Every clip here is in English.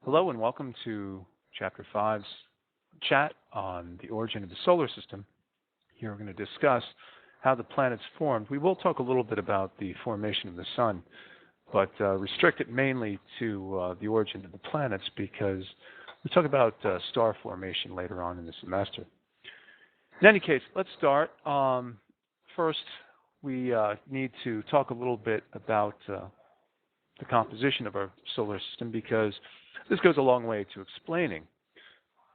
Hello and welcome to Chapter 5's chat on the origin of the solar system. Here we're going to discuss how the planets formed. We will talk a little bit about the formation of the sun, but restrict it mainly to the origin of the planets because we talk about star formation later on in the semester. In any case, let's start. First, we need to talk a little bit about the composition of our solar system because this goes a long way to explaining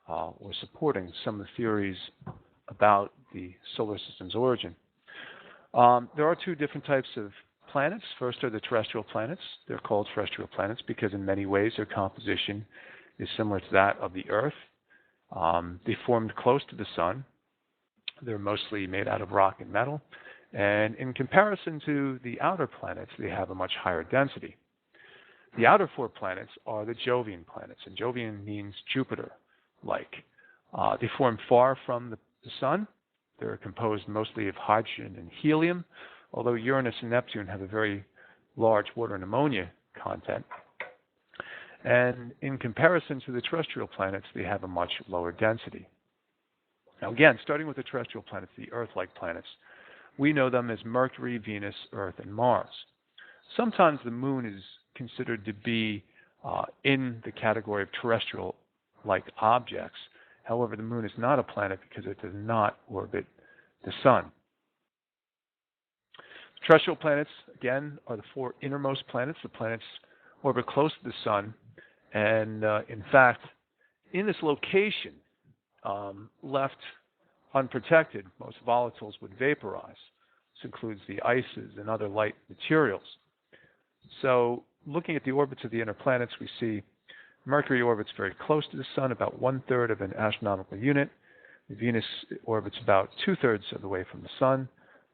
or supporting some of the theories about the solar system's origin. There are two different types of planets. First are the terrestrial planets. They're called terrestrial planets because in many ways their composition is similar to that of the Earth. They formed close to the sun. They're mostly made out of rock and metal. And in comparison to the outer planets, they have a much higher density. The outer four planets are the Jovian planets, and Jovian means Jupiter-like. They form far from the sun. They're composed mostly of hydrogen and helium, although Uranus and Neptune have a very large water and ammonia content. And in comparison to the terrestrial planets, they have a much lower density. Now again, starting with the terrestrial planets, the Earth-like planets, we know them as Mercury, Venus, Earth, and Mars. Sometimes the moon is considered to be in the category of terrestrial-like objects. However, the moon is not a planet because it does not orbit the sun. Terrestrial planets, again, are the four innermost planets. The planets orbit close to the sun. And in fact, in this location, left unprotected, most volatiles would vaporize. This includes the ices and other light materials. So looking at the orbits of the inner planets, we see Mercury orbits very close to the sun, about 1/3 of an astronomical unit. Venus orbits about 2/3 of the way from the sun.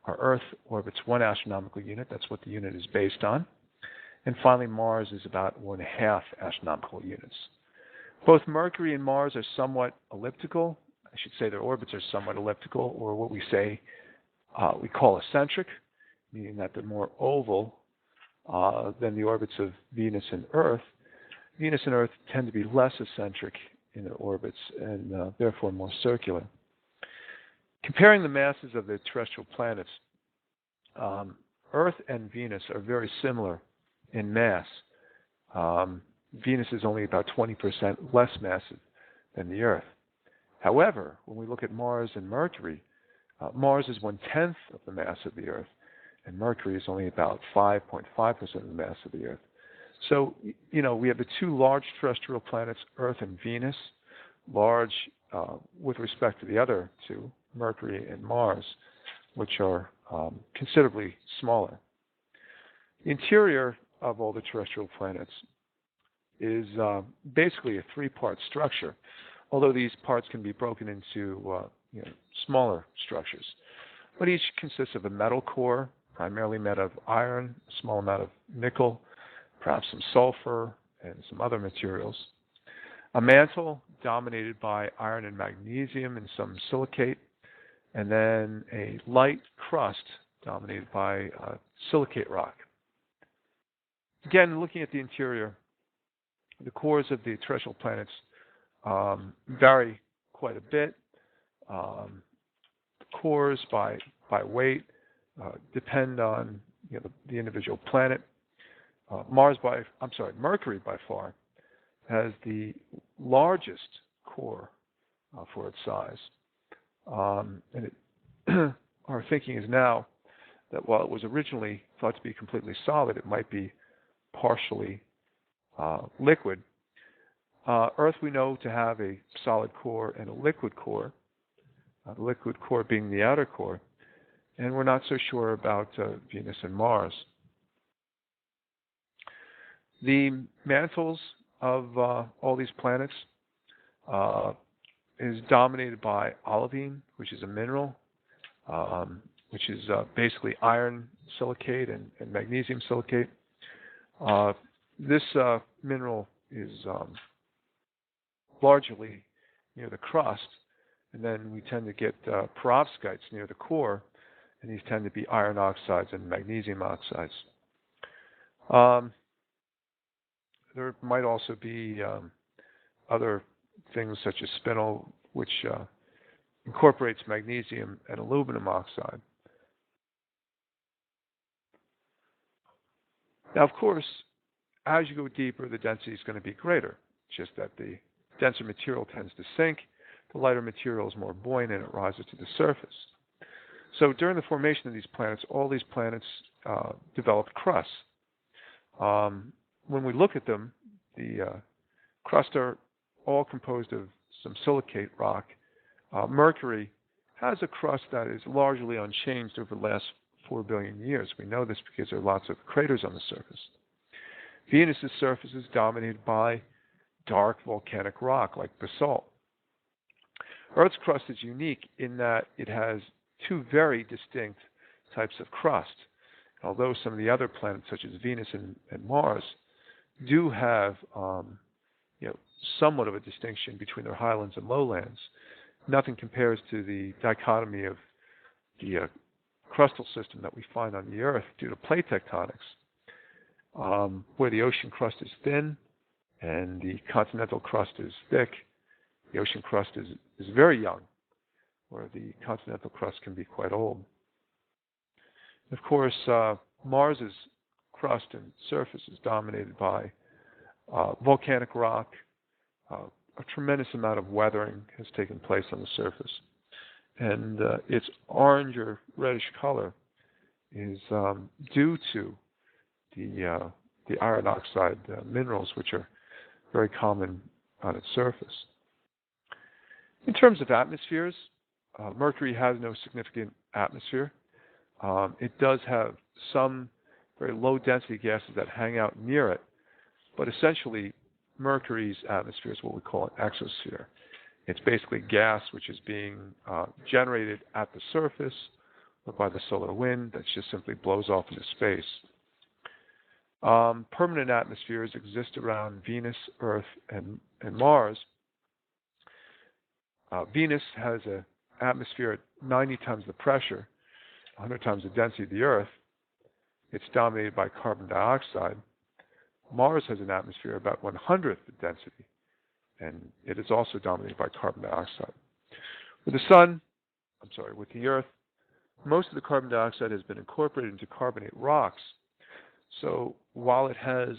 Our Earth orbits 1 astronomical unit. That's what the unit is based on. And finally, Mars is about 1/2 astronomical units. Both Mercury and Mars are somewhat elliptical. I should say their orbits are somewhat elliptical, or what we say we call eccentric, meaning that they're more oval than the orbits of Venus and Earth. Venus and Earth tend to be less eccentric in their orbits and therefore more circular. Comparing the masses of the terrestrial planets, Earth and Venus are very similar in mass. Venus is only about 20% less massive than the Earth. However, when we look at Mars and Mercury, Mars is 1/10 of the mass of the Earth, and Mercury is only about 5.5% of the mass of the Earth. So, we have the two large terrestrial planets, Earth and Venus, large with respect to the other two, Mercury and Mars, which are considerably smaller. The interior of all the terrestrial planets is basically a 3-part structure, although these parts can be broken into smaller structures. But each consists of a metal core, primarily made of iron, a small amount of nickel, perhaps some sulfur, and some other materials. A mantle dominated by iron and magnesium and some silicate, and then a light crust dominated by silicate rock. Again, looking at the interior, the cores of the terrestrial planets vary quite a bit. The cores by weight depend on the individual planet. Mercury by far has the largest core for its size. Our thinking is now that while it was originally thought to be completely solid, it might be partially liquid. Earth we know to have a solid core and a liquid core, the liquid core being the outer core, and we're not so sure about Venus and Mars. The mantles of all these planets is dominated by olivine, which is a mineral, which is basically iron silicate and magnesium silicate. This mineral is largely near the crust, and then we tend to get perovskites near the core, and these tend to be iron oxides and magnesium oxides. There might also be other things such as spinel, which incorporates magnesium and aluminum oxide. Now, of course, as you go deeper, the density is going to be greater, just that the denser material tends to sink, the lighter material is more buoyant and it rises to the surface. So during the formation of these planets, all these planets developed crusts. When we look at them, the crusts are all composed of some silicate rock. Mercury has a crust that is largely unchanged over the last 4 billion years. We know this because there are lots of craters on the surface. Venus's surface is dominated by dark volcanic rock like basalt. Earth's crust is unique in that it has two very distinct types of crust. Although some of the other planets, such as Venus and Mars, do have somewhat of a distinction between their highlands and lowlands, nothing compares to the dichotomy of the crustal system that we find on the Earth due to plate tectonics, where the ocean crust is thin and the continental crust is thick. The ocean crust is very young, where the continental crust can be quite old. Of course, Mars's crust and surface is dominated by volcanic rock. A tremendous amount of weathering has taken place on the surface. And its orange or reddish color is due to the iron oxide minerals, which are very common on its surface. In terms of atmospheres, Mercury has no significant atmosphere. It does have some very low density gases that hang out near it, but essentially Mercury's atmosphere is what we call an exosphere. It's basically gas which is being generated at the surface or by the solar wind that just simply blows off into space. Permanent atmospheres exist around Venus, Earth, and Mars. Venus has an atmosphere at 90 times the pressure, 100 times the density of the Earth. It's dominated by carbon dioxide. Mars has an atmosphere about 1/100th the density, and it is also dominated by carbon dioxide. With the Earth, most of the carbon dioxide has been incorporated into carbonate rocks. So while it has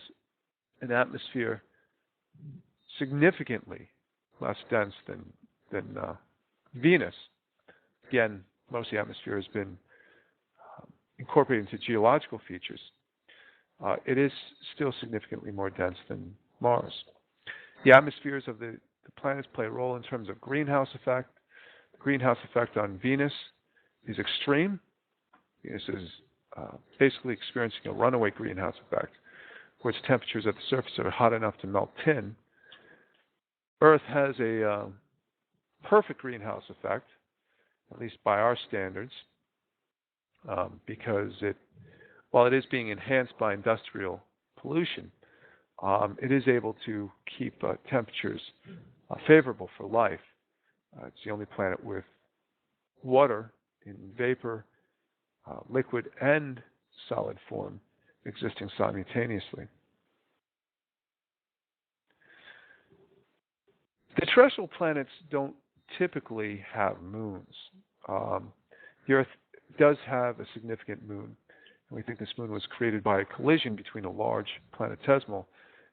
an atmosphere significantly less dense than Venus, again, most of the atmosphere has been incorporated into geological features. It is still significantly more dense than Mars. The atmospheres of the planets play a role in terms of greenhouse effect. The greenhouse effect on Venus is extreme. Venus is basically experiencing a runaway greenhouse effect, where its temperatures at the surface are hot enough to melt tin. Earth has a perfect greenhouse effect, at least by our standards, because while it is being enhanced by industrial pollution, it is able to keep temperatures favorable for life. It's the only planet with water in vapor, liquid, and solid form existing simultaneously. The terrestrial planets don't typically have moons. The Earth does have a significant moon, and we think this moon was created by a collision between a large planetesimal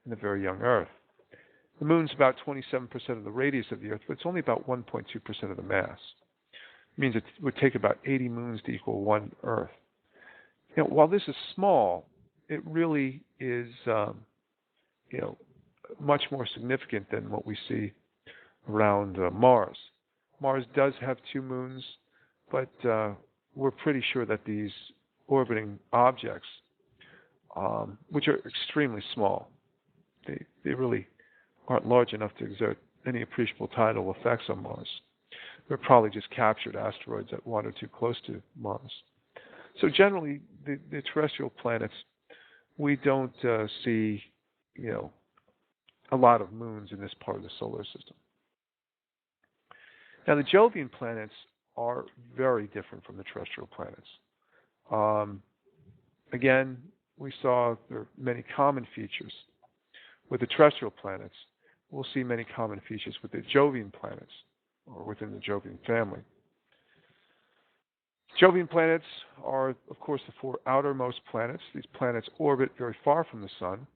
and a very young Earth. The moon's about 27% of the radius of the Earth, but it's only about 1.2% of the mass. It means it would take about 80 moons to equal one Earth. While this is small, it really is much more significant than what we see around Mars. Mars does have 2 moons, but we're pretty sure that these orbiting objects, which are extremely small, they really aren't large enough to exert any appreciable tidal effects on Mars. They're probably just captured asteroids that wander too close to Mars. So generally, the terrestrial planets, we don't see, a lot of moons in this part of the solar system. Now, the Jovian planets are very different from the terrestrial planets. Again, we saw there are many common features with the terrestrial planets, we'll see many common features with the Jovian planets, or within the Jovian family. Jovian planets are, of course, the four outermost planets. These planets orbit very far from the sun.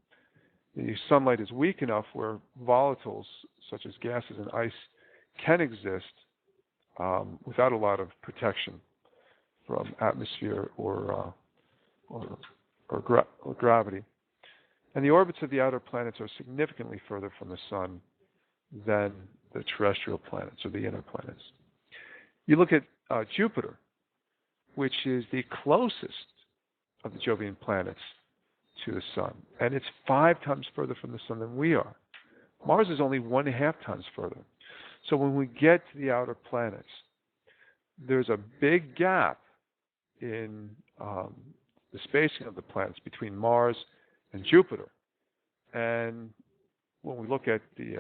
The sunlight is weak enough where volatiles, such as gases and ice, can exist without a lot of protection from atmosphere or gravity. And the orbits of the outer planets are significantly further from the sun than the terrestrial planets or the inner planets. You look at Jupiter, which is the closest of the Jovian planets to the sun, and it's 5 times further from the sun than we are. Mars is only 1.5 times further. So when we get to the outer planets, there's a big gap in the spacing of the planets between Mars and Jupiter. And when we look at the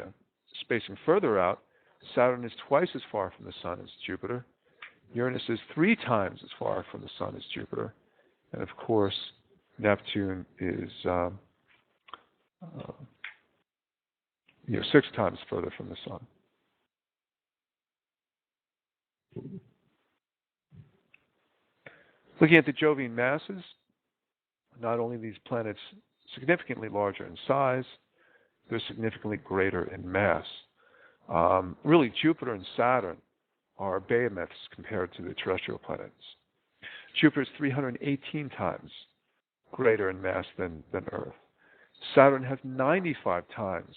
spacing further out, Saturn is twice as far from the sun as Jupiter. Uranus is 3 times as far from the sun as Jupiter. And of course, Neptune is 6 times further from the sun. Looking at the Jovian masses, not only are these planets significantly larger in size, they're significantly greater in mass. Really, Jupiter and Saturn are behemoths compared to the terrestrial planets. Jupiter is 318 times greater in mass than Earth. Saturn has 95 times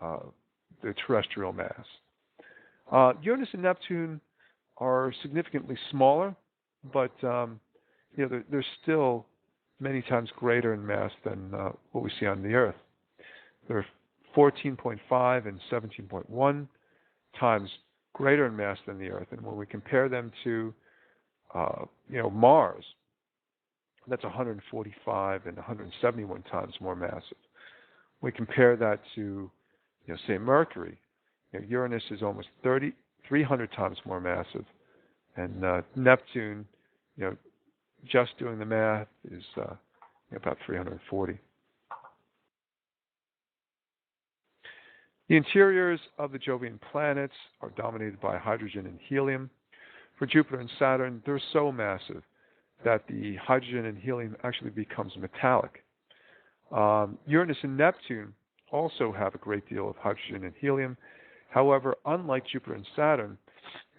the terrestrial mass. Uranus and Neptune are significantly smaller, but they're still many times greater in mass than what we see on the Earth. They're 14.5 and 17.1 times greater in mass than the Earth. And when we compare them to Mars, that's 145 and 171 times more massive. We compare that to, say, Mercury. Uranus is almost 300 times more massive, and Neptune, just doing the math, is about 340. The interiors of the Jovian planets are dominated by hydrogen and helium. For Jupiter and Saturn, they're so massive that the hydrogen and helium actually becomes metallic. Uranus and Neptune also have a great deal of hydrogen and helium. However, unlike Jupiter and Saturn,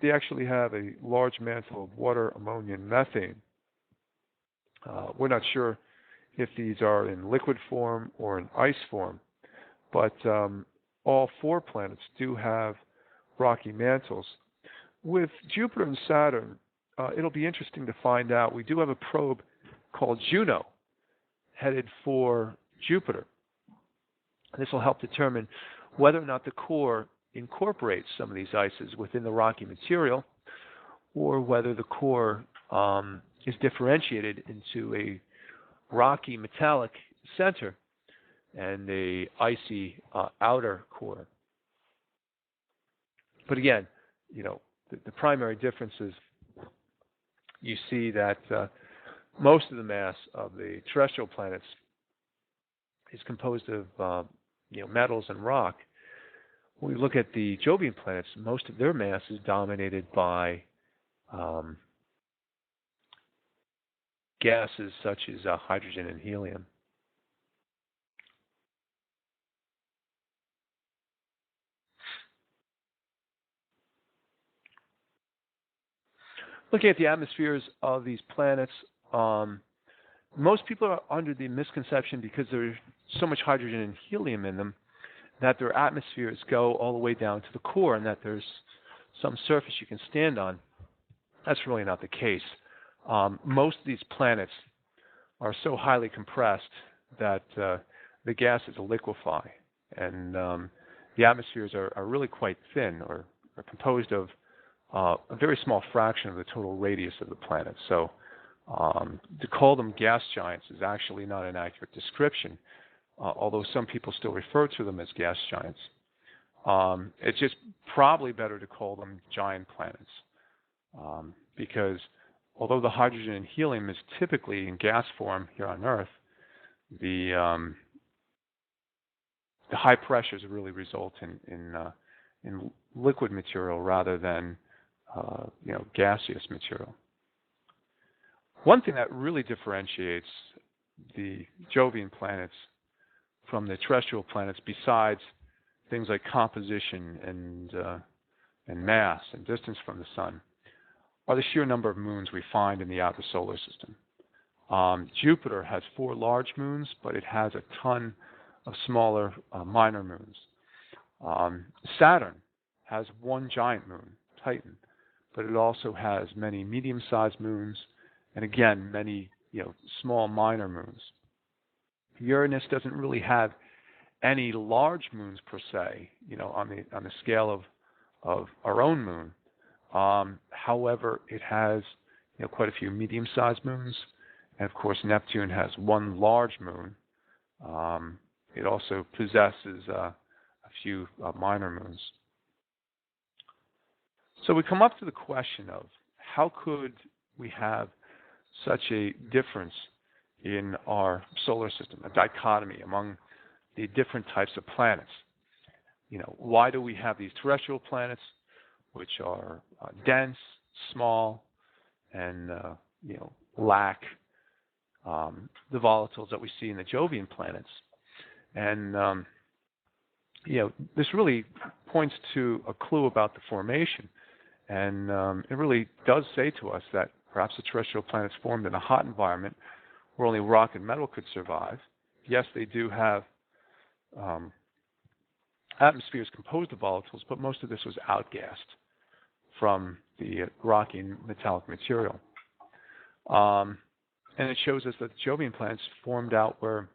they actually have a large mantle of water, ammonia, and methane. We're not sure if these are in liquid form or in ice form, but all 4 planets do have rocky mantles. With Jupiter and Saturn, it'll be interesting to find out. We do have a probe called Juno headed for Jupiter. This will help determine whether or not the core incorporates some of these ices within the rocky material, or whether the core is differentiated into a rocky metallic center and a icy outer core. But again, the primary difference is you see that most of the mass of the terrestrial planets is composed of metals and rock. When we look at the Jovian planets, most of their mass is dominated by gases such as hydrogen and helium. Looking at the atmospheres of these planets, most people are under the misconception, because there's so much hydrogen and helium in them, that their atmospheres go all the way down to the core and that there's some surface you can stand on. That's really not the case. Most of these planets are so highly compressed that the gases liquefy, and the atmospheres are really quite thin, or are composed of a very small fraction of the total radius of the planet. So to call them gas giants is actually not an accurate description, although some people still refer to them as gas giants. It's just probably better to call them giant planets, because although the hydrogen and helium is typically in gas form here on Earth, the the high pressures really result in liquid material rather than gaseous material. One thing that really differentiates the Jovian planets from the terrestrial planets, besides things like composition and mass and distance from the sun, are the sheer number of moons we find in the outer solar system. Jupiter has 4 large moons, but it has a ton of smaller minor moons. Saturn has 1 giant moon, Titan, but it also has many medium-sized moons and, again, many small minor moons. Uranus doesn't really have any large moons per se, on the scale of our own moon. However, it has quite a few medium-sized moons, and of course Neptune has 1 large moon. It also possesses a few minor moons. So we come up to the question of how could we have such a difference in our solar system, a dichotomy among the different types of planets. Why do we have these terrestrial planets, which are dense, small, and lack the volatiles that we see in the Jovian planets? And this really points to a clue about the formation, and it really does say to us that perhaps the terrestrial planets formed in a hot environment where only rock and metal could survive. Yes, they do have atmospheres composed of volatiles, but most of this was outgassed from the rocky and metallic material. And it shows us that the Jovian planets formed out where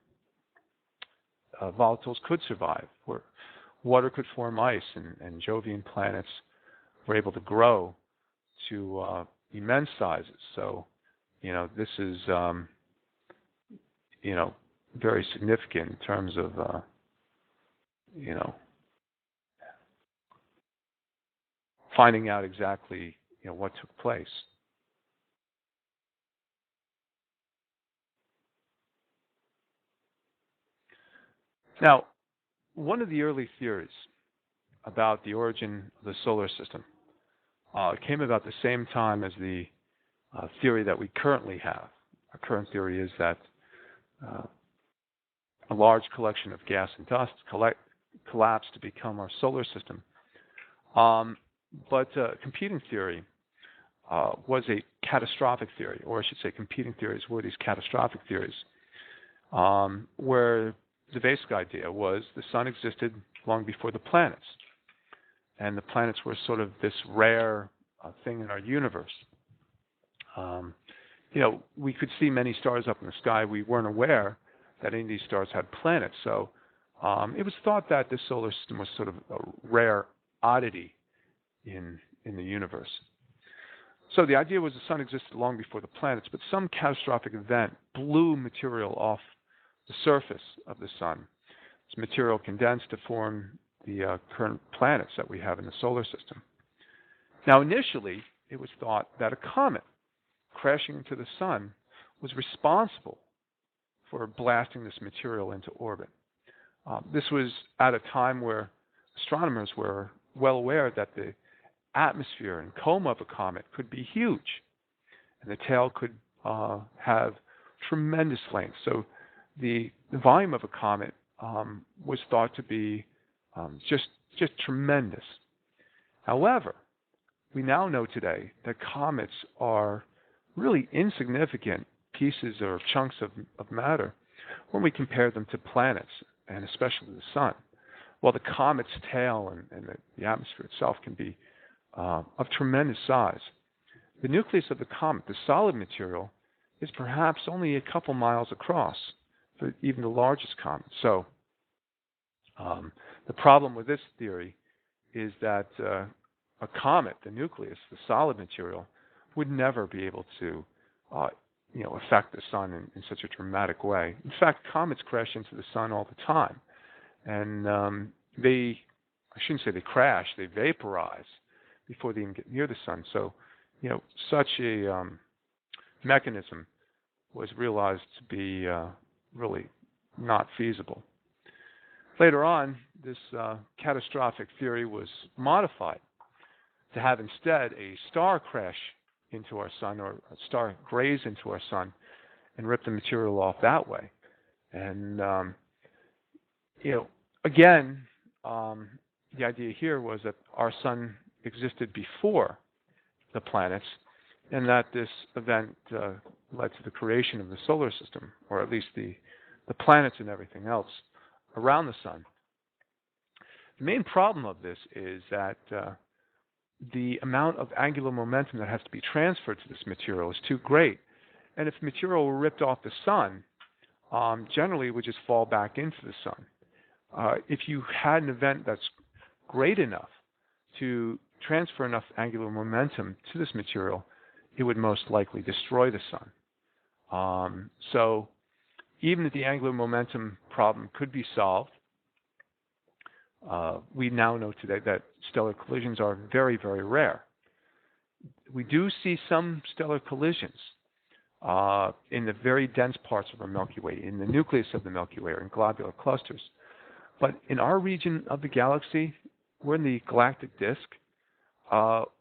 volatiles could survive, where water could form ice, and Jovian planets were able to grow to immense sizes. So, this is, very significant in terms of, finding out exactly, what took place. Now, one of the early theories about the origin of the solar system came about the same time as the theory that we currently have. Our current theory is that a large collection of gas and dust collapsed to become our solar system. But competing theory was a catastrophic theory, or I should say competing theories were these catastrophic theories, where the basic idea was the sun existed long before the planets, and the planets were sort of this rare thing in our universe. We could see many stars up in the sky. We weren't aware that any of these stars had planets, so it was thought that this solar system was sort of a rare oddity in the universe. So the idea was the sun existed long before the planets, but some catastrophic event blew material off the surface of the sun. This material condensed to form the current planets that we have in the solar system. Now, initially, it was thought that a comet crashing into the sun was responsible for blasting this material into orbit. This was at a time where astronomers were well aware that the atmosphere and coma of a comet could be huge, and the tail could have tremendous length. So the volume of a comet was thought to be just tremendous. However, we now know today that comets are really insignificant pieces or chunks of matter when we compare them to planets, and especially the sun. While the comet's tail and the atmosphere itself can be of tremendous size, the nucleus of the comet, the solid material, is perhaps only a couple miles across for even the largest comet. So the problem with this theory is that a comet, the nucleus, the solid material, would never be able to affect the sun in such a dramatic way. In fact, comets crash into the sun all the time. And I shouldn't say they crash, they vaporize before they even get near the sun. So, such a mechanism was realized to be really not feasible. Later on, this catastrophic theory was modified to have instead a star crash into our sun, or a star graze into our sun and rip the material off that way. And, again, the idea here was that our sun existed before the planets, and that this event led to the creation of the solar system, or at least the planets and everything else around the sun. The main problem of this is that the amount of angular momentum that has to be transferred to this material is too great. And if material were ripped off the sun, generally it would just fall back into the sun. If you had an event that's great enough to transfer enough angular momentum to this material, it would most likely destroy the sun. So even if the angular momentum problem could be solved, we now know today that stellar collisions are very, very rare. We do see some stellar collisions in the very dense parts of our Milky Way, in the nucleus of the Milky Way, or in globular clusters. But in our region of the galaxy, we're in the galactic disk,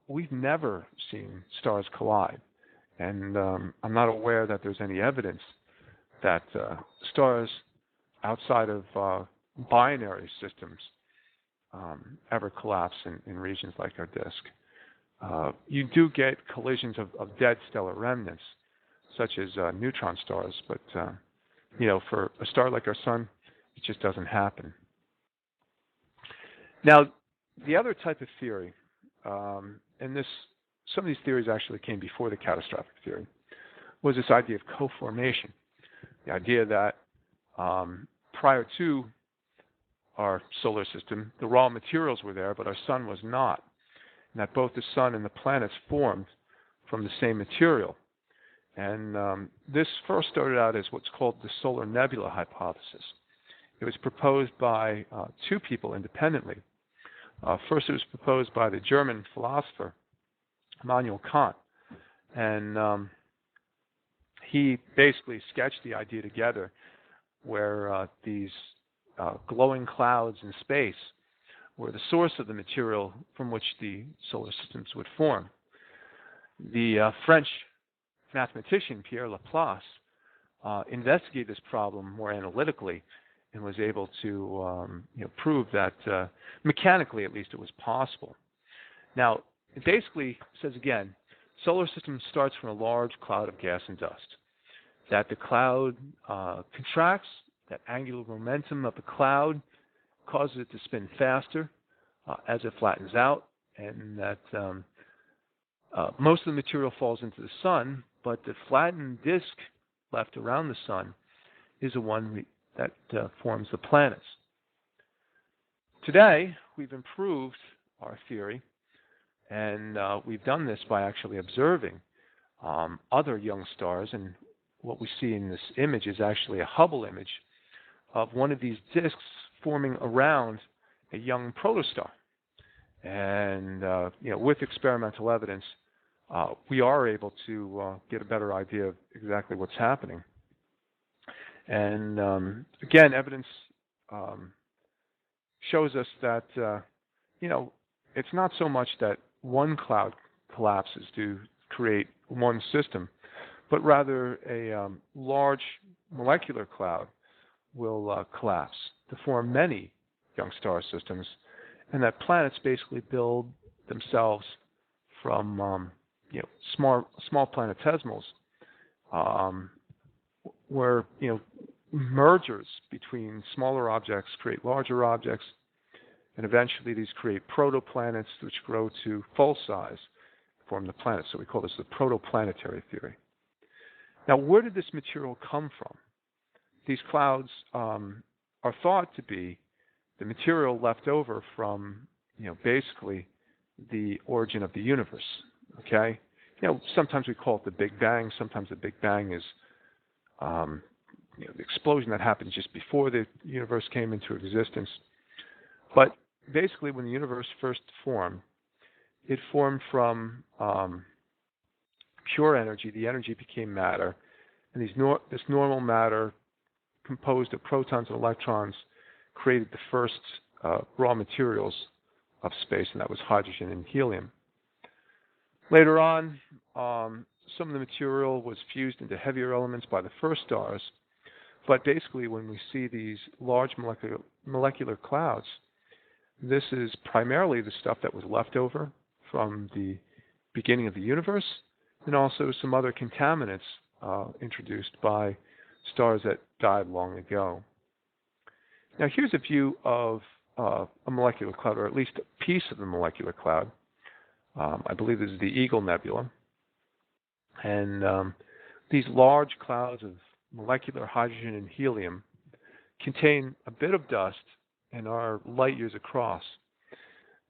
we've never seen stars collide. And I'm not aware that there's any evidence that stars outside of binary systems ever collapse in regions like our disk. You do get collisions of dead stellar remnants, such as neutron stars, but for a star like our sun, it just doesn't happen. Now, the other type of theory, and some of these theories actually came before the catastrophic theory, was this idea of co-formation. The idea that prior to our solar system, the raw materials were there, but our sun was not, and that both the sun and the planets formed from the same material. And this first started out as what's called the solar nebula hypothesis. It was proposed by two people independently. First, it was proposed by the German philosopher Immanuel Kant, and he basically sketched the idea together where these glowing clouds in space were the source of the material from which the solar systems would form. The French mathematician Pierre Laplace investigated this problem more analytically and was able to prove that mechanically, at least, it was possible. Now, it basically says again, solar system starts from a large cloud of gas and dust. That the cloud contracts, that angular momentum of the cloud causes it to spin faster as it flattens out, and that most of the material falls into the sun, but the flattened disk left around the sun is the one that forms the planets. Today, we've improved our theory, and we've done this by actually observing other young stars, and what we see in this image is actually a Hubble image of one of these disks forming around a young protostar. And with experimental evidence, we are able to get a better idea of exactly what's happening. And again, evidence shows us that it's not so much that one cloud collapses to create one system, but rather a large molecular cloud will collapse to form many young star systems, and that planets basically build themselves from small planetesimals, where mergers between smaller objects create larger objects, and eventually these create protoplanets, which grow to full size, form the planet. So we call this the protoplanetary theory. Now, where did this material come from? These clouds are thought to be the material left over from, basically the origin of the universe. Okay, sometimes we call it the Big Bang. Sometimes the Big Bang is the explosion that happened just before the universe came into existence. But basically, when the universe first formed, it formed from pure energy. The energy became matter, and this normal matter, composed of protons and electrons, created the first raw materials of space, and that was hydrogen and helium. Later on, some of the material was fused into heavier elements by the first stars, but basically when we see these large molecular clouds, this is primarily the stuff that was left over from the beginning of the universe, and also some other contaminants introduced by stars that died long ago. Now here's a view of a molecular cloud, or at least a piece of the molecular cloud. I believe this is the Eagle Nebula. And these large clouds of molecular hydrogen and helium contain a bit of dust and are light years across.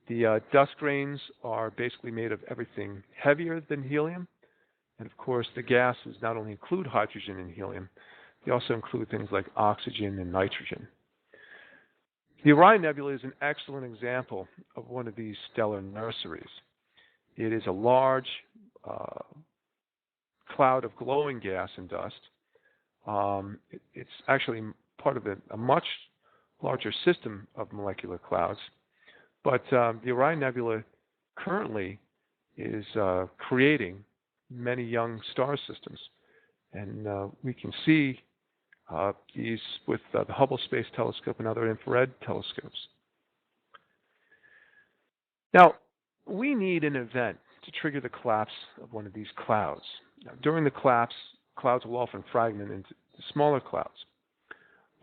The dust grains are basically made of everything heavier than helium. And of course, the gases not only include hydrogen and helium, they also include things like oxygen and nitrogen. The Orion Nebula is an excellent example of one of these stellar nurseries. It is a large cloud of glowing gas and dust. It's actually part of a much larger system of molecular clouds. But the Orion Nebula currently is creating many young star systems. And we can see these with the Hubble Space Telescope and other infrared telescopes. Now, we need an event to trigger the collapse of one of these clouds. Now, during the collapse, clouds will often fragment into smaller clouds.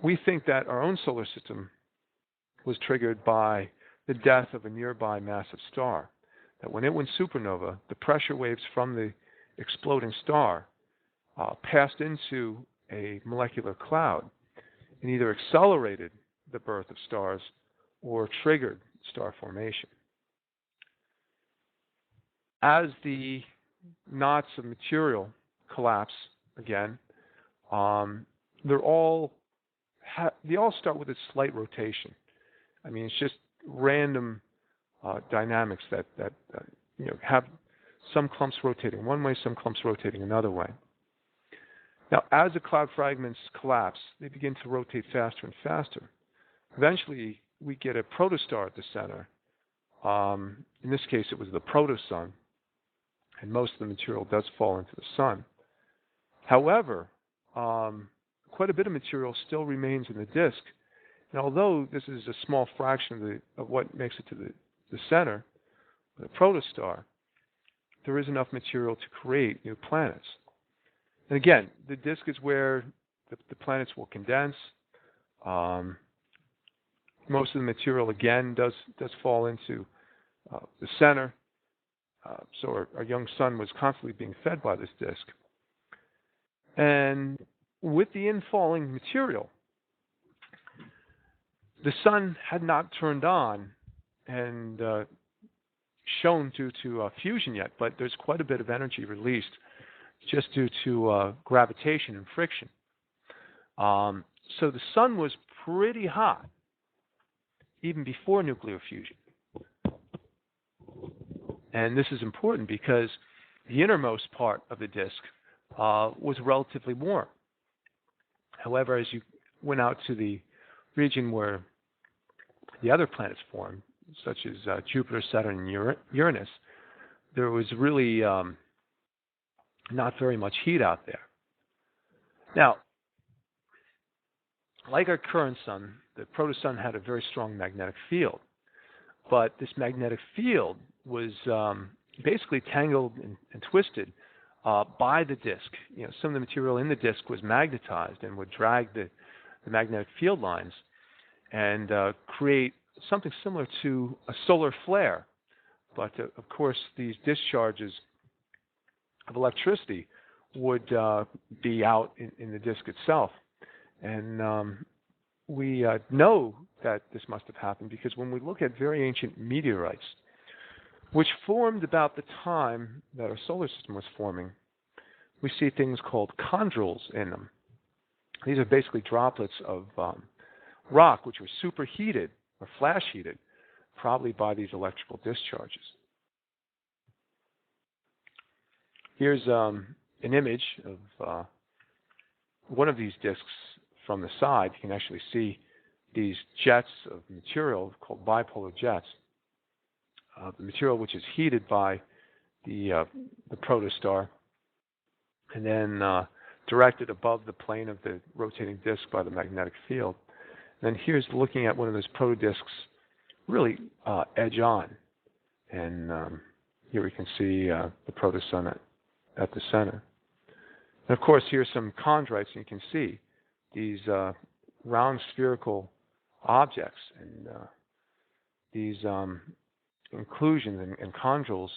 We think that our own solar system was triggered by the death of a nearby massive star. That when it went supernova, the pressure waves from the exploding star passed into a molecular cloud and either accelerated the birth of stars or triggered star formation. As the knots of material collapse again, they all start with a slight rotation. I mean, it's just random dynamics that have some clumps rotating one way, some clumps rotating another way. Now, as the cloud fragments collapse, they begin to rotate faster and faster. Eventually, we get a protostar at the center. In this case, it was the protosun, and most of the material does fall into the sun. However, quite a bit of material still remains in the disk. And although this is a small fraction of what makes it to the center, the protostar, there is enough material to create new planets. And again, the disk is where the planets will condense. Most of the material, again, does fall into the center. So our young sun was constantly being fed by this disk. And with the infalling material, the sun had not turned on and shown due to fusion yet, but there's quite a bit of energy released just due to gravitation and friction. So the sun was pretty hot even before nuclear fusion. And this is important because the innermost part of the disk was relatively warm. However, as you went out to the region where the other planets formed, such as Jupiter, Saturn, and Uranus, there was really not very much heat out there. Now, like our current sun, the protosun had a very strong magnetic field. But this magnetic field was basically tangled and twisted by the disk. Some of the material in the disk was magnetized and would drag the magnetic field lines and create something similar to a solar flare. But of course, these discharges of electricity would be out in the disk itself. And we know that this must have happened because when we look at very ancient meteorites, which formed about the time that our solar system was forming, we see things called chondrules in them. These are basically droplets of rock which were superheated or flash heated, probably by these electrical discharges. Here's an image of one of these disks from the side. You can actually see these jets of material called bipolar jets, the material which is heated by the protostar and then directed above the plane of the rotating disk by the magnetic field. And then here's looking at one of those protodisks really edge on. And here we can see the protosun at the center. And of course, here's some chondrites, and you can see these round spherical objects, and these inclusions and chondrules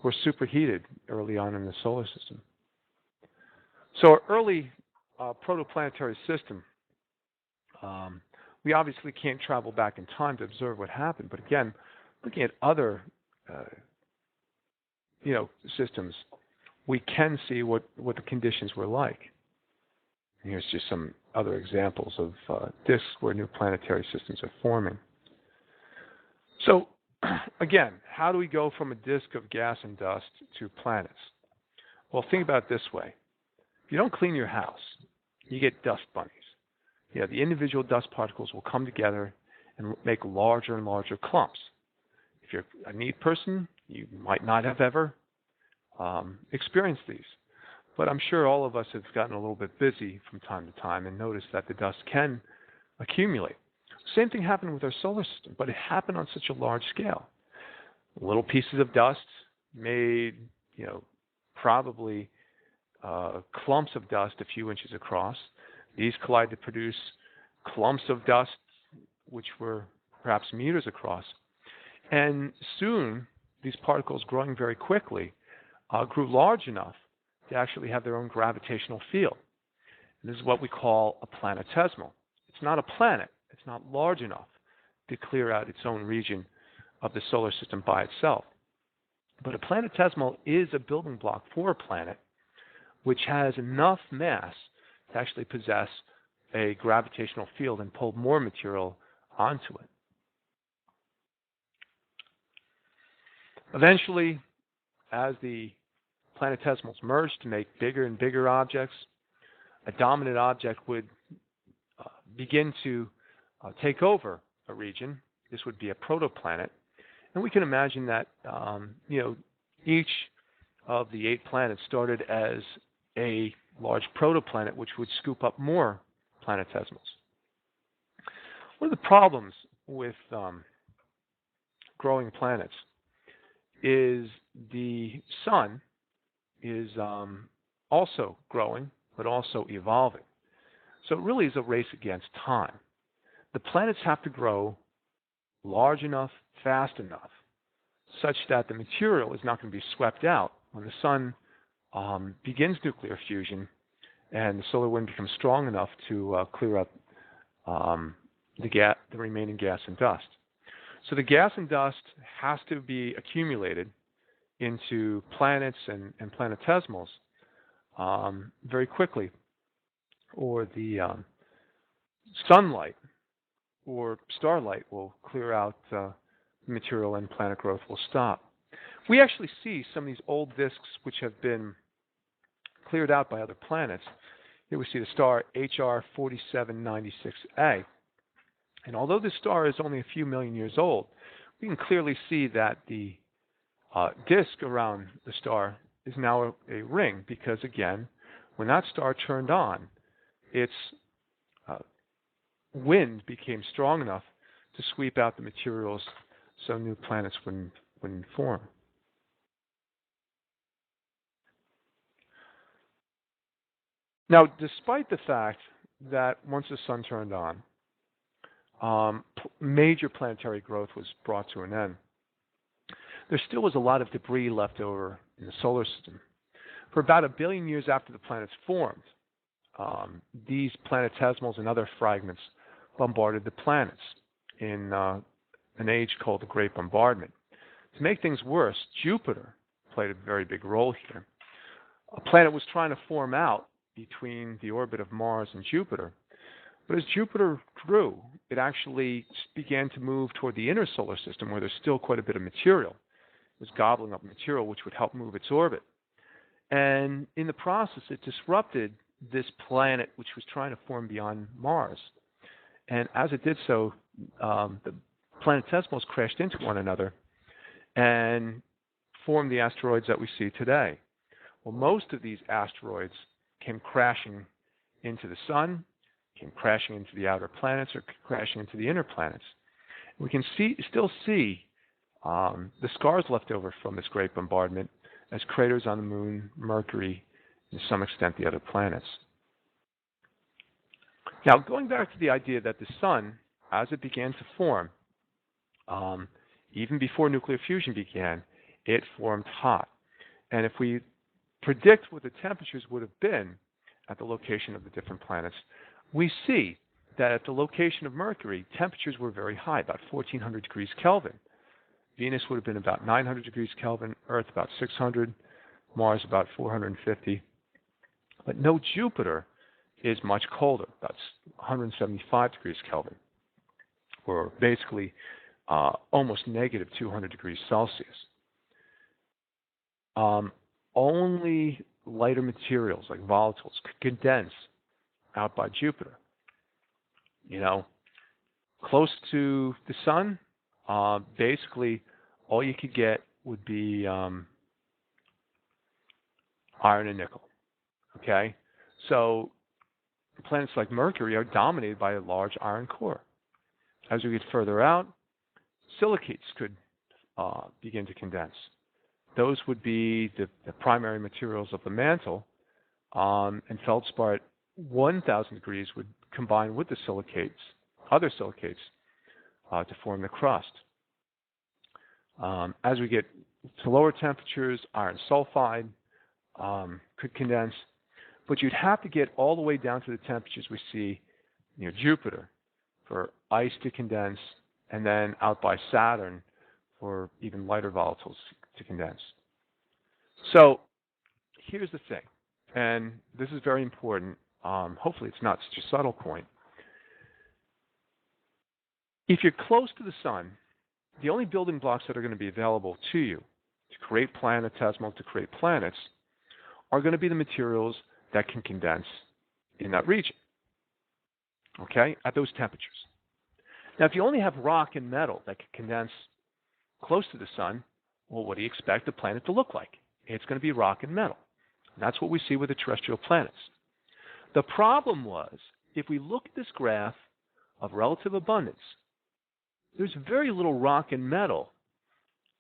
were superheated early on in the solar system. So our early protoplanetary system, we obviously can't travel back in time to observe what happened, but again, looking at other systems, we can see what the conditions were like. And here's just some other examples of disks where new planetary systems are forming. So again, how do we go from a disk of gas and dust to planets? Well, think about it this way. If you don't clean your house, you get dust bunnies. Yeah, the individual dust particles will come together and make larger and larger clumps. If you're a neat person, you might not have ever experienced these. But I'm sure all of us have gotten a little bit busy from time to time and noticed that the dust can accumulate. Same thing happened with our solar system, but it happened on such a large scale. Little pieces of dust made, probably clumps of dust a few inches across. These collide to produce clumps of dust which were perhaps meters across. And soon, these particles, growing very quickly, grew large enough to actually have their own gravitational field. And this is what we call a planetesimal. It's not a planet. It's not large enough to clear out its own region of the solar system by itself. But a planetesimal is a building block for a planet which has enough mass to actually possess a gravitational field and pull more material onto it. Eventually, as the planetesimals merged to make bigger and bigger objects, a dominant object would begin to take over a region. This would be a protoplanet. And we can imagine that each of the 8 planets started as a large protoplanet which would scoop up more planetesimals. One of the problems with growing planets is the sun is also growing, but also evolving. So it really is a race against time. The planets have to grow large enough, fast enough, such that the material is not going to be swept out when the sun begins nuclear fusion and the solar wind becomes strong enough to clear up the remaining gas and dust. So the gas and dust has to be accumulated into planets and planetesimals very quickly, or the sunlight or starlight will clear out the material and planet growth will stop. We actually see some of these old disks which have been cleared out by other planets. Here we see the star HR 4796A. And although this star is only a few million years old, we can clearly see that the disk around the star is now a ring because, again, when that star turned on, its wind became strong enough to sweep out the materials so new planets wouldn't form. Now, despite the fact that once the sun turned on, major planetary growth was brought to an end, there still was a lot of debris left over in the solar system. For about 1 billion years after the planets formed, these planetesimals and other fragments bombarded the planets in an age called the Great Bombardment. To make things worse, Jupiter played a very big role here. A planet was trying to form out between the orbit of Mars and Jupiter. But as Jupiter grew, it actually began to move toward the inner solar system where there's still quite a bit of material. It was gobbling up material which would help move its orbit. And in the process, it disrupted this planet which was trying to form beyond Mars. And as it did so, the planetesimals crashed into one another and formed the asteroids that we see today. Well, most of these asteroids came crashing into the sun, came crashing into the outer planets, or crashing into the inner planets. We can still see the scars left over from this Great Bombardment as craters on the Moon, Mercury, and to some extent the other planets. Now, going back to the idea that the sun, as it began to form, even before nuclear fusion began, it formed hot. And if we predict what the temperatures would have been at the location of the different planets, we see that at the location of Mercury, temperatures were very high, about 1400 degrees Kelvin. Venus would have been about 900 degrees Kelvin, Earth about 600, Mars about 450. But no, Jupiter is much colder, about 175 degrees Kelvin, or basically almost negative 200 degrees Celsius. Only lighter materials like volatiles could condense out by Jupiter. Close to the sun, basically all you could get would be iron and nickel. Okay? So planets like Mercury are dominated by a large iron core. As we get further out, silicates could begin to condense. Those would be the primary materials of the mantle, and feldspar at 1,000 degrees would combine with the other silicates, to form the crust. As we get to lower temperatures, iron sulfide could condense, but you'd have to get all the way down to the temperatures we see near Jupiter for ice to condense, and then out by Saturn for even lighter volatiles to condense. So here's the thing, and this is very important. Hopefully it's not such a subtle point. If you're close to the sun, the only building blocks that are going to be available to you to create planetesimal, to create planets, are going to be the materials that can condense in that region, okay, at those temperatures. Now, if you only have rock and metal that can condense close to the sun, well, what do you expect the planet to look like? It's going to be rock and metal. And that's what we see with the terrestrial planets. The problem was, if we look at this graph of relative abundance, there's very little rock and metal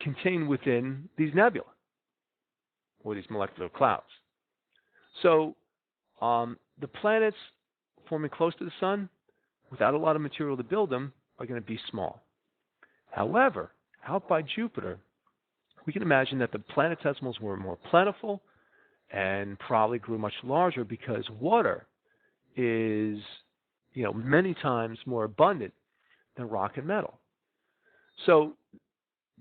contained within these nebulae, or these molecular clouds. So the planets forming close to the sun, without a lot of material to build them, are going to be small. However, out by Jupiter, we can imagine that the planetesimals were more plentiful and probably grew much larger because water is, many times more abundant than rock and metal. So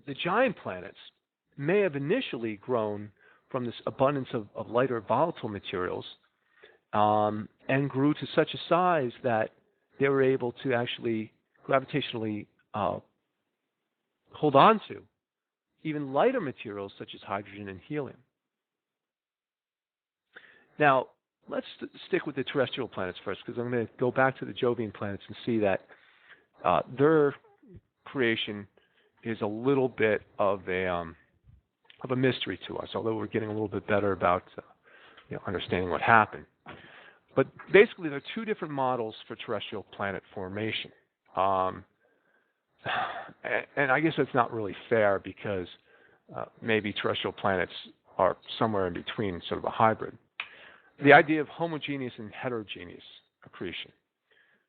the giant planets may have initially grown from this abundance of lighter volatile materials and grew to such a size that they were able to actually gravitationally hold on to even lighter materials such as hydrogen and helium. Now, let's stick with the terrestrial planets first, because I'm going to go back to the Jovian planets and see that their creation is a little bit of a mystery to us, although we're getting a little bit better about understanding what happened. But basically, there are two different models for terrestrial planet formation. And I guess that's not really fair, because maybe terrestrial planets are somewhere in between, sort of a hybrid. The idea of homogeneous and heterogeneous accretion.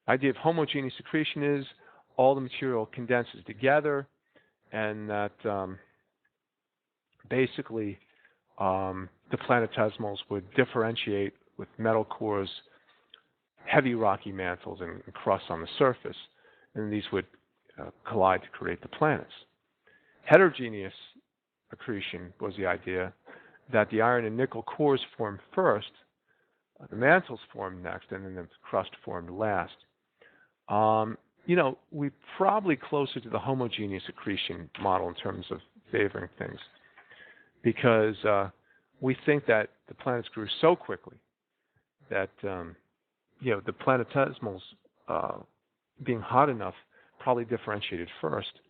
The idea of homogeneous accretion is all the material condenses together, and that basically the planetesimals would differentiate with metal cores, heavy rocky mantles, and crusts on the surface, and these would collide to create the planets. Heterogeneous accretion was the idea that the iron and nickel cores formed first, the mantles formed next, and then the crust formed last. We're probably closer to the homogeneous accretion model in terms of favoring things, because we think that the planets grew so quickly that the planetesimals being hot enough, probably differentiated first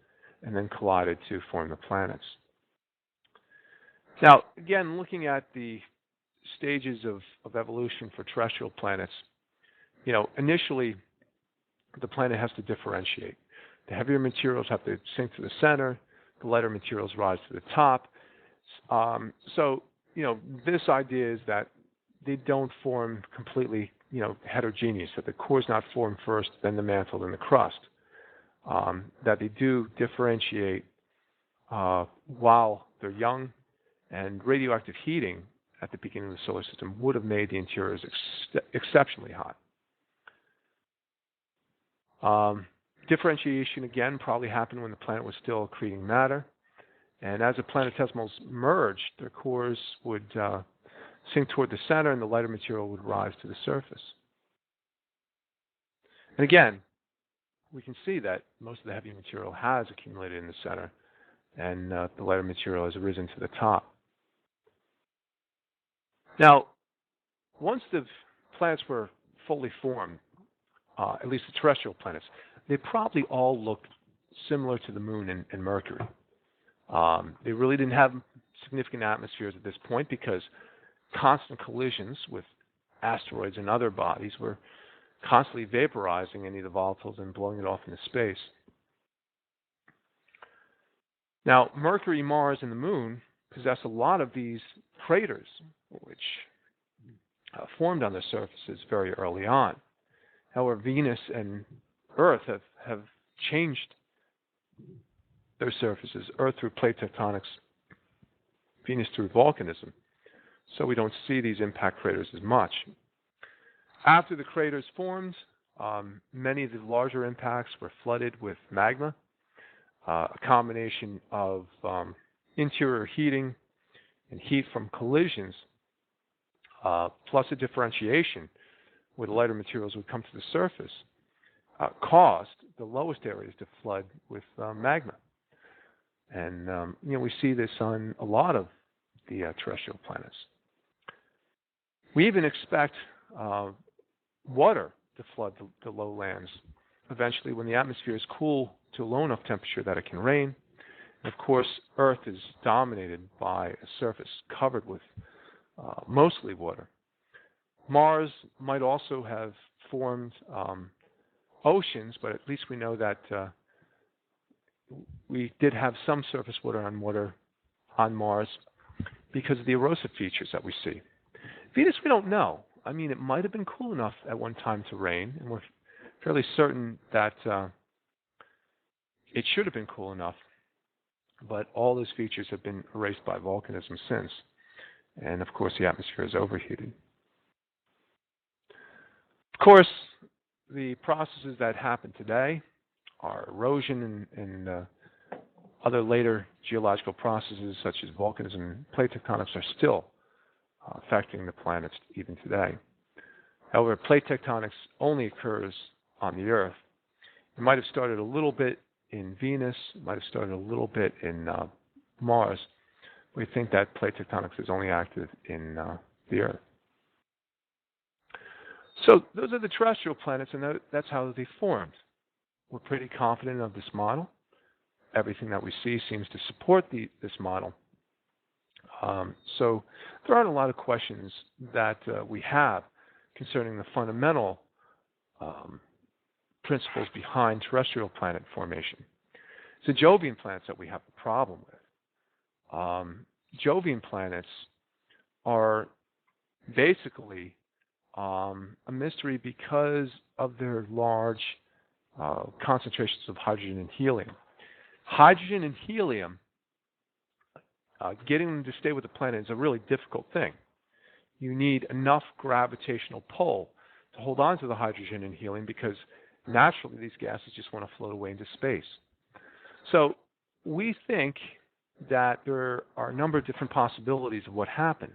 and then collided to form the planets. Now, again, looking at the stages of evolution for terrestrial planets, initially the planet has to differentiate. The heavier materials have to sink to the center, the lighter materials rise to the top. This idea is that they don't form completely, heterogeneous, that the core is not formed first, then the mantle, then the crust. That they do differentiate while they're young, and radioactive heating at the beginning of the solar system would have made the interiors exceptionally hot. Differentiation, again, probably happened when the planet was still accreting matter. And as the planetesimals merged, their cores would sink toward the center and the lighter material would rise to the surface. And again, we can see that most of the heavy material has accumulated in the center and the lighter material has risen to the top. Now, once the planets were fully formed, at least the terrestrial planets, they probably all looked similar to the Moon and Mercury. They really didn't have significant atmospheres at this point because constant collisions with asteroids and other bodies were constantly vaporizing any of the volatiles and blowing it off into space. Now, Mercury, Mars, and the Moon possess a lot of these craters, which formed on their surfaces very early on. However, Venus and Earth have changed their surfaces, Earth through plate tectonics, Venus through volcanism. So we don't see these impact craters as much. After the craters formed, many of the larger impacts were flooded with magma, a combination of interior heating and heat from collisions, plus a differentiation where the lighter materials would come to the surface, caused the lowest areas to flood with magma. And we see this on a lot of the terrestrial planets. We even expect water to flood the lowlands eventually when the atmosphere is cool to a low enough temperature that it can rain. And of course, Earth is dominated by a surface covered with mostly water. Mars might also have formed oceans, but at least we know that we did have some surface water on Mars because of the erosive features that we see. Venus, we don't know. I mean, it might have been cool enough at one time to rain, and we're fairly certain that it should have been cool enough, but all those features have been erased by volcanism since. And of course, the atmosphere is overheated. Of course, the processes that happen today are erosion and other later geological processes such as volcanism and plate tectonics are still affecting the planets even today. However, plate tectonics only occurs on the Earth. It might have started a little bit in Venus, it might have started a little bit in Mars. We think that plate tectonics is only active in the Earth. So those are the terrestrial planets, and that's how they formed. We're pretty confident of this model. Everything that we see seems to support this model. So there aren't a lot of questions that we have concerning the fundamental principles behind terrestrial planet formation. It's the Jovian planets that we have a problem with. Jovian planets are basically a mystery because of their large concentrations of hydrogen and helium. Hydrogen and helium, getting them to stay with the planet is a really difficult thing. You need enough gravitational pull to hold on to the hydrogen and helium because naturally these gases just want to float away into space. So we think that there are a number of different possibilities of what happened.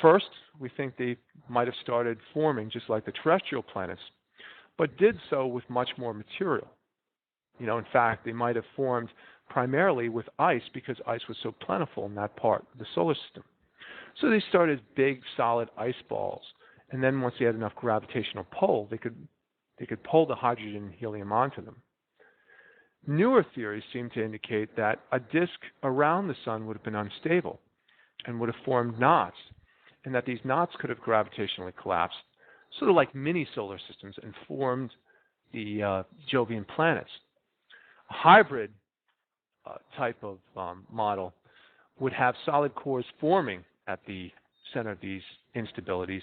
First, we think they might have started forming just like the terrestrial planets, but did so with much more material. In fact, they might have formed primarily with ice because ice was so plentiful in that part of the solar system. So they started big, solid ice balls, and then once they had enough gravitational pull, they could they could pull the hydrogen and helium onto them. Newer theories seem to indicate that a disk around the sun would have been unstable and would have formed knots, and that these knots could have gravitationally collapsed, sort of like mini solar systems, and formed the Jovian planets. A hybrid type of model would have solid cores forming at the center of these instabilities,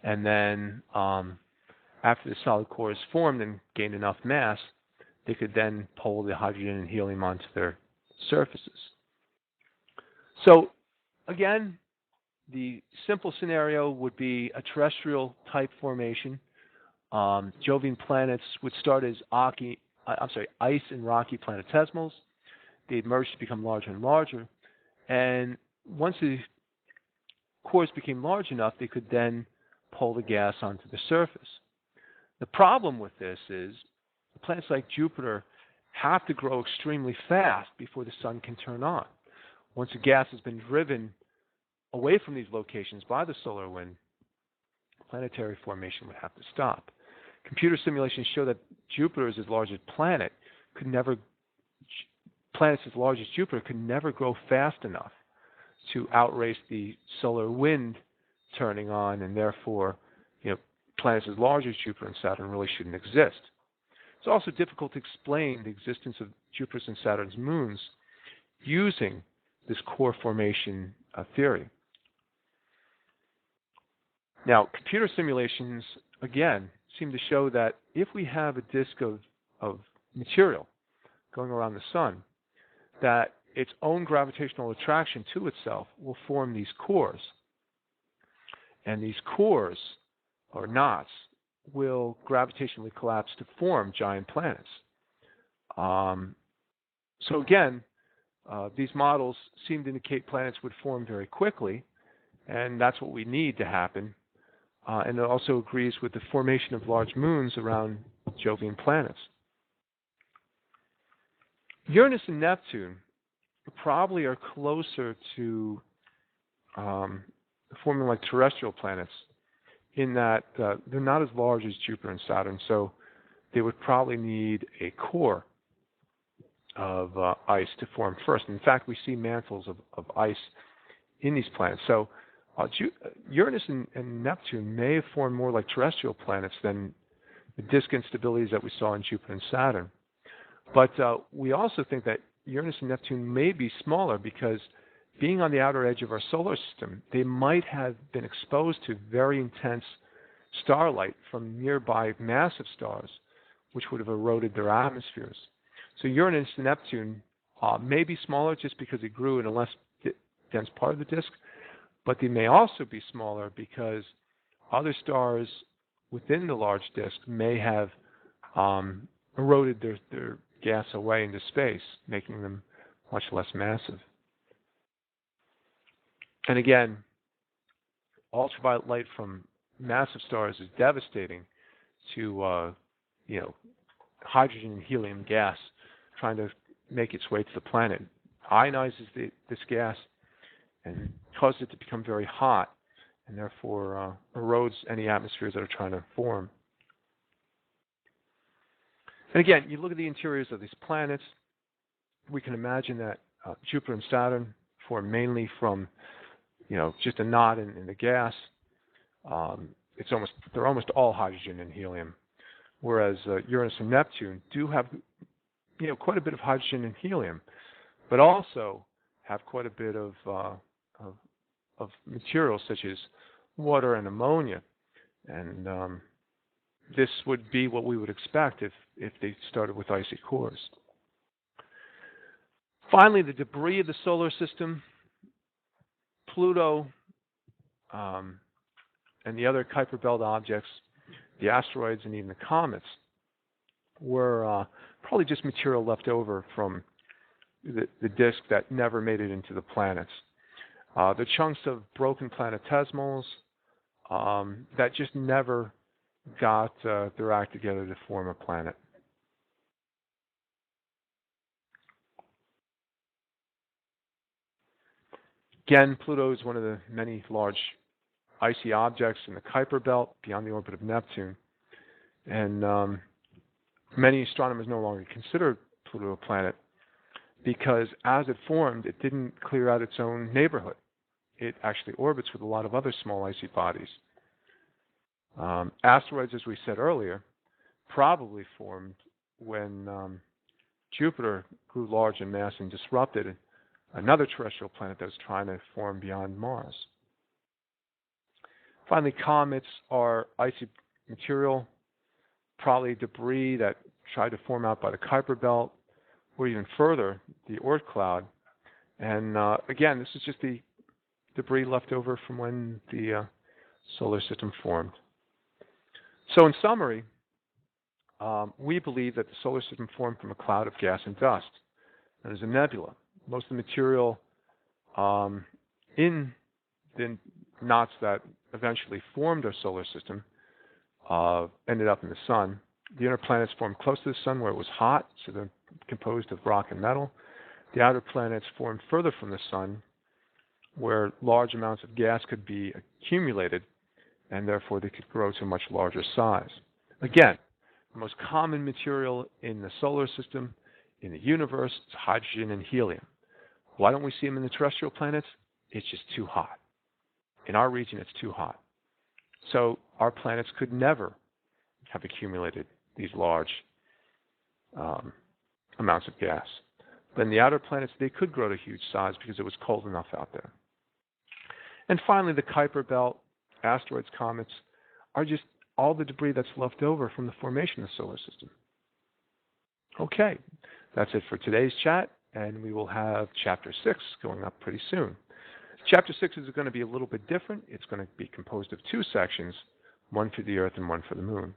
and then after the solid core is formed and gained enough mass, they could then pull the hydrogen and helium onto their surfaces. So again, the simple scenario would be a terrestrial type formation. Jovian planets would start as ice and rocky planetesimals. They'd merge to become larger and larger. And once the cores became large enough, they could then pull the gas onto the surface. The problem with this is planets like Jupiter have to grow extremely fast before the sun can turn on. Once the gas has been driven away from these locations by the solar wind, planetary formation would have to stop. Computer simulations show that Jupiter's largest planet planets as large as Jupiter could never grow fast enough to outrace the solar wind turning on, and therefore, planets as large as Jupiter and Saturn really shouldn't exist. It's also difficult to explain the existence of Jupiter's and Saturn's moons using this core formation theory. Now, computer simulations, again, seem to show that if we have a disk of material going around the sun, that its own gravitational attraction to itself will form these cores. And these cores, or knots, will gravitationally collapse to form giant planets. So again, these models seem to indicate planets would form very quickly, and that's what we need to happen. And it also agrees with the formation of large moons around Jovian planets. Uranus and Neptune probably are closer to forming like terrestrial planets, in that they're not as large as Jupiter and Saturn, so they would probably need a core of ice to form first. In fact, we see mantles of ice in these planets. So Uranus and Neptune may have formed more like terrestrial planets than the disk instabilities that we saw in Jupiter and Saturn. But we also think that Uranus and Neptune may be smaller because, being on the outer edge of our solar system, they might have been exposed to very intense starlight from nearby massive stars, which would have eroded their atmospheres. So Uranus and Neptune may be smaller just because it grew in a less dense part of the disk, but they may also be smaller because other stars within the large disk may have eroded their gas away into space, making them much less massive. And again, ultraviolet light from massive stars is devastating to hydrogen and helium gas trying to make its way to the planet. Ionizes this gas and causes it to become very hot, and therefore erodes any atmospheres that are trying to form. And again, you look at the interiors of these planets, we can imagine that Jupiter and Saturn form mainly from just a knot in the gas. They're almost all hydrogen and helium, whereas Uranus and Neptune do have quite a bit of hydrogen and helium, but also have quite a bit of materials such as water and ammonia, and this would be what we would expect if they started with icy cores. Finally, the debris of the solar system. Pluto and the other Kuiper Belt objects, the asteroids and even the comets, were probably just material left over from the disk that never made it into the planets. They're chunks of broken planetesimals that just never got their act together to form a planet. Again, Pluto is one of the many large icy objects in the Kuiper Belt beyond the orbit of Neptune. And many astronomers no longer consider Pluto a planet because as it formed, it didn't clear out its own neighborhood. It actually orbits with a lot of other small icy bodies. Asteroids, as we said earlier, probably formed when Jupiter grew large in mass and disrupted another terrestrial planet that was trying to form beyond Mars. Finally, comets are icy material, probably debris that tried to form out by the Kuiper Belt, or even further, the Oort cloud. And again, this is just the debris left over from when the solar system formed. So in summary, we believe that the solar system formed from a cloud of gas and dust, and as a nebula. Most of the material in the knots that eventually formed our solar system ended up in the sun. The inner planets formed close to the sun where it was hot, so they're composed of rock and metal. The outer planets formed further from the sun where large amounts of gas could be accumulated, and therefore they could grow to a much larger size. Again, the most common material in the solar system, in the universe, is hydrogen and helium. Why don't we see them in the terrestrial planets? It's just too hot. In our region, it's too hot. So our planets could never have accumulated these large amounts of gas. But in the outer planets, they could grow to huge size because it was cold enough out there. And finally, the Kuiper Belt, asteroids, comets, are just all the debris that's left over from the formation of the solar system. Okay, that's it for today's chat, and we will have Chapter 6 going up pretty soon. Chapter 6 is going to be a little bit different. It's going to be composed of two sections, one for the Earth and one for the Moon.